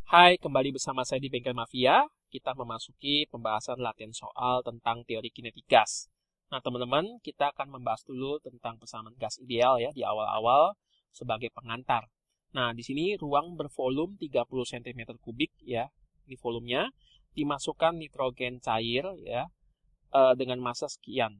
Hai, kembali bersama saya di Bengkel Mafia. Kita memasuki pembahasan latihan soal tentang teori kinetik gas. Nah, teman-teman, kita akan membahas dulu tentang pesanan gas ideal ya di awal-awal sebagai pengantar. Nah, di sini ruang bervolume 30 cm3 ya. Ini volumenya. Dimasukkan nitrogen cair ya dengan massa sekian.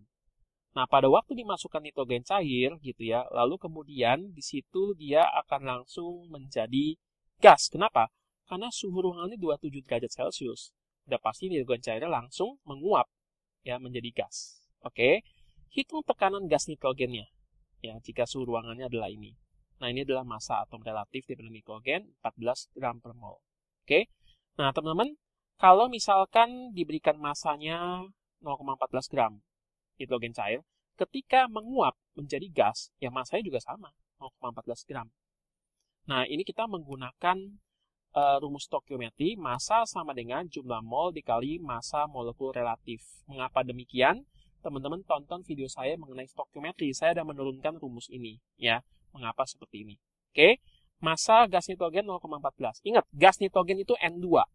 Nah, pada waktu dimasukkan nitrogen cair gitu ya, lalu kemudian di situ dia akan langsung menjadi gas. Kenapa? Karena suhu ruangannya 27 derajat Celcius. Udah pasti nitrogen cairnya langsung menguap ya menjadi gas. Oke. Hitung tekanan gas nitrogennya ya jika suhu ruangannya adalah ini. Nah, ini adalah massa atom relatif dari nitrogen 14 gram per mol. Oke. Nah, teman-teman, kalau misalkan diberikan massanya 0,14 gram nitrogen cair, ketika menguap menjadi gas, ya massanya juga sama, 0,14 gram. Nah, ini kita menggunakan rumus stokiometri, massa sama dengan jumlah mol dikali massa molekul relatif. Mengapa demikian? Teman-teman tonton video saya mengenai stokiometri. Saya sudah menurunkan rumus ini, ya. Mengapa seperti ini? Oke, massa gas nitrogen 0,14. Ingat, gas nitrogen itu N2.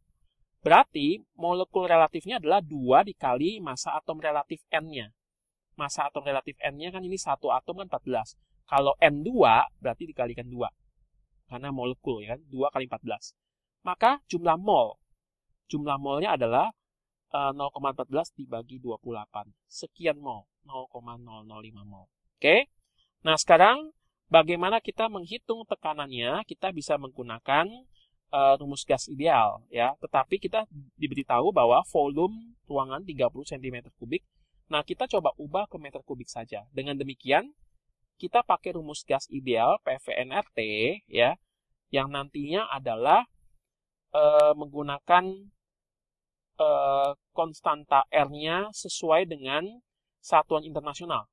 Berarti molekul relatifnya adalah 2 dikali massa atom relatif N-nya. Massa atom relatif N-nya kan ini satu atom kan 14. Kalau N2 berarti dikalikan 2. Karena molekul ya kan, 2 kali 14. Maka jumlah mol. Jumlah molnya adalah 0,14 dibagi 28. Sekian mol, 0,005 mol. Oke. Nah, sekarang bagaimana kita menghitung tekanannya? Kita bisa menggunakan rumus gas ideal ya. Tetapi kita diberitahu bahwa volume ruangan 30 cm3. Nah, kita coba ubah ke meter kubik saja. Dengan demikian, kita pakai rumus gas ideal PVnRT ya, yang nantinya adalah menggunakan konstanta R-nya sesuai dengan satuan internasional.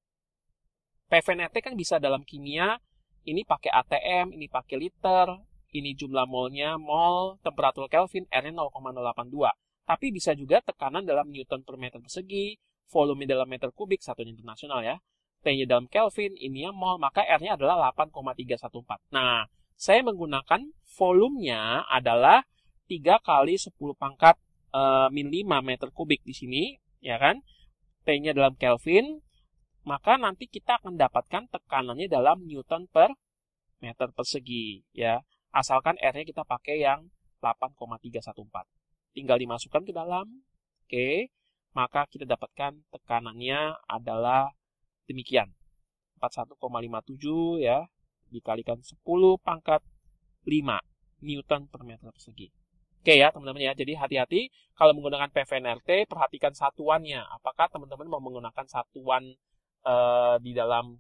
PVnRT kan bisa dalam kimia, ini pakai ATM, ini pakai liter, ini jumlah molnya, mol, temperatur Kelvin, R-nya 0,082. Tapi bisa juga tekanan dalam Newton per meter persegi, volume dalam meter kubik, satuan internasional ya. T-nya dalam Kelvin, ini ya mol, maka R-nya adalah 8,314. Nah, saya menggunakan volumenya adalah 3 kali 10 pangkat min 5 meter kubik di sini, ya kan? T-nya dalam Kelvin, maka nanti kita akan dapatkan tekanannya dalam Newton per meter persegi, ya. Asalkan R-nya kita pakai yang 8,314. Tinggal dimasukkan ke dalam, oke. Maka kita dapatkan tekanannya adalah demikian. 41,57 ya, dikalikan 10 pangkat 5 Newton per meter persegi. Oke ya teman-teman ya, jadi hati-hati kalau menggunakan PVnRT, perhatikan satuannya. Apakah teman-teman mau menggunakan satuan di dalam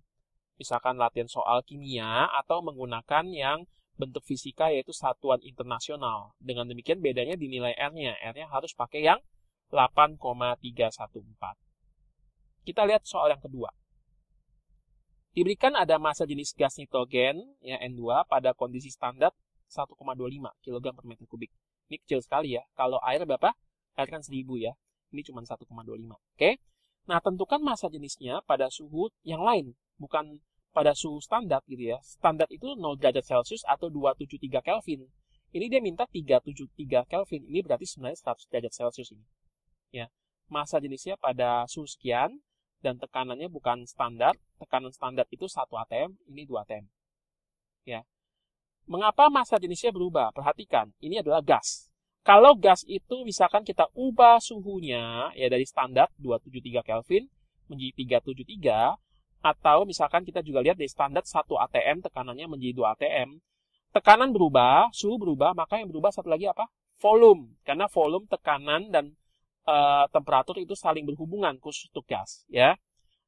misalkan latihan soal kimia atau menggunakan yang bentuk fisika yaitu satuan internasional. Dengan demikian bedanya di nilai R-nya. R-nya harus pakai yang 8,314. Kita lihat soal yang kedua. Diberikan ada massa jenis gas nitrogen ya N2 pada kondisi standar 1,25 kg per meter kubik. Ini kecil sekali ya. Kalau air berapa? Air kan 1000 ya. Ini cuma 1,25. Oke. Nah, tentukan massa jenisnya pada suhu yang lain, bukan pada suhu standar gitu ya. Standar itu 0 derajat Celcius atau 273 Kelvin. Ini dia minta 373 Kelvin. Ini berarti sebenarnya 100 derajat Celcius ini. Ya. Massa jenisnya pada suhu sekian dan tekanannya bukan standar. Tekanan standar itu 1 atm, ini 2 atm. Ya. Mengapa massa jenisnya berubah? Perhatikan, ini adalah gas. Kalau gas itu misalkan kita ubah suhunya ya dari standar 273 Kelvin menjadi 373, atau misalkan kita juga lihat dari standar 1 atm tekanannya menjadi 2 atm. Tekanan berubah, suhu berubah, maka yang berubah satu lagi apa? Volume. Karena volume, tekanan, dan temperatur itu saling berhubungan khusus untuk gas. Ya.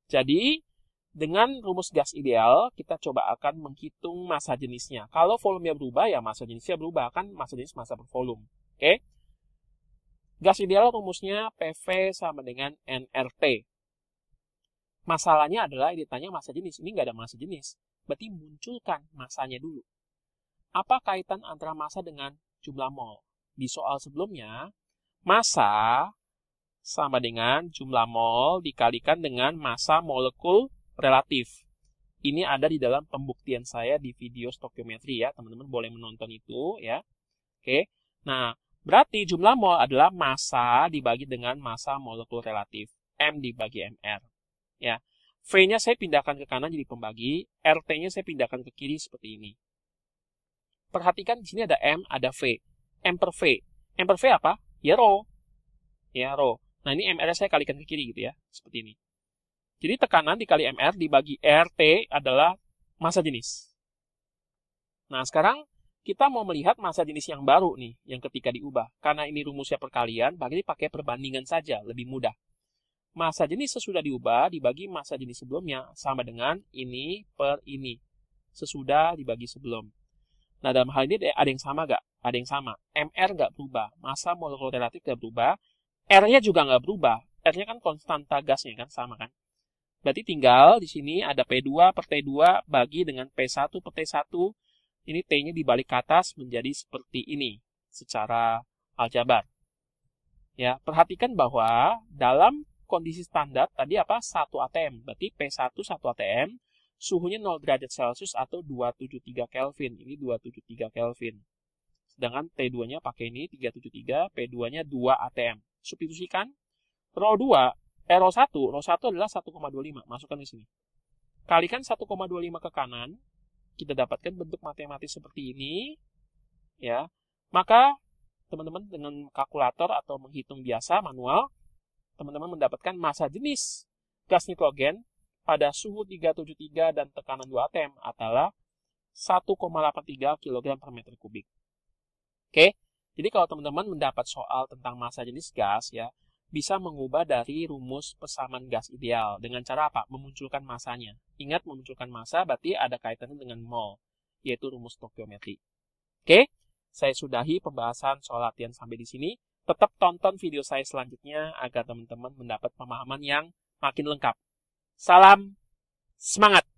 Jadi, dengan rumus gas ideal, kita coba akan menghitung massa jenisnya. Kalau volumenya berubah, ya massa jenisnya berubah. Kan massa jenis massa per volume. Oke? Gas ideal rumusnya PV sama dengan nRT. Masalahnya adalah ditanya massa jenis. Ini nggak ada massa jenis. Berarti munculkan massanya dulu. Apa kaitan antara massa dengan jumlah mol? Di soal sebelumnya, massa sama dengan jumlah mol dikalikan dengan massa molekul relatif. Ini ada di dalam pembuktian saya di video stokiometri ya, teman-teman boleh menonton itu ya. Oke. Nah, berarti jumlah mol adalah massa dibagi dengan massa molekul relatif. M dibagi MR. Ya. V-nya saya pindahkan ke kanan jadi pembagi, RT-nya saya pindahkan ke kiri seperti ini. Perhatikan di sini ada M, ada V. M per V. M per V apa? Ya rho. Ya, rho. Nah, ini MR saya kalikan ke kiri gitu ya, seperti ini. Jadi tekanan dikali MR dibagi RT adalah massa jenis. Nah, sekarang kita mau melihat massa jenis yang baru nih, yang ketika diubah. Karena ini rumusnya perkalian, berarti pakai perbandingan saja, lebih mudah. Massa jenis sesudah diubah dibagi massa jenis sebelumnya sama dengan ini per ini. Sesudah dibagi sebelum. Nah, dalam hal ini ada yang sama nggak? Ada yang sama. MR nggak berubah. Massa molekul relatif nggak berubah. R-nya juga nggak berubah. R-nya kan konstanta gasnya kan, sama kan? Berarti tinggal di sini ada P2 per T2 bagi dengan P1 per T1. Ini T-nya dibalik ke atas menjadi seperti ini secara aljabar. Ya, perhatikan bahwa dalam kondisi standar tadi apa? 1 atm. Berarti P1 1 atm, suhunya 0 derajat Celcius atau 273 Kelvin. Ini 273 Kelvin. Sedangkan T2-nya pakai ini 373, P2-nya 2 atm. Substitusikan rho 2 rho 1 adalah 1,25. Masukkan di sini. Kalikan 1,25 ke kanan, kita dapatkan bentuk matematis seperti ini. Ya. Maka teman-teman dengan kalkulator atau menghitung biasa manual, teman-teman mendapatkan massa jenis gas nitrogen pada suhu 373 dan tekanan 2 atm adalah 1,83 kg per meter kubik. Oke. Jadi kalau teman-teman mendapat soal tentang massa jenis gas ya, bisa mengubah dari rumus persamaan gas ideal. Dengan cara apa? Memunculkan massanya. Ingat, memunculkan massa berarti ada kaitannya dengan mol, yaitu rumus stokiometri. Oke, saya sudahi pembahasan soal latihan sampai di sini. Tetap tonton video saya selanjutnya agar teman-teman mendapat pemahaman yang makin lengkap. Salam semangat!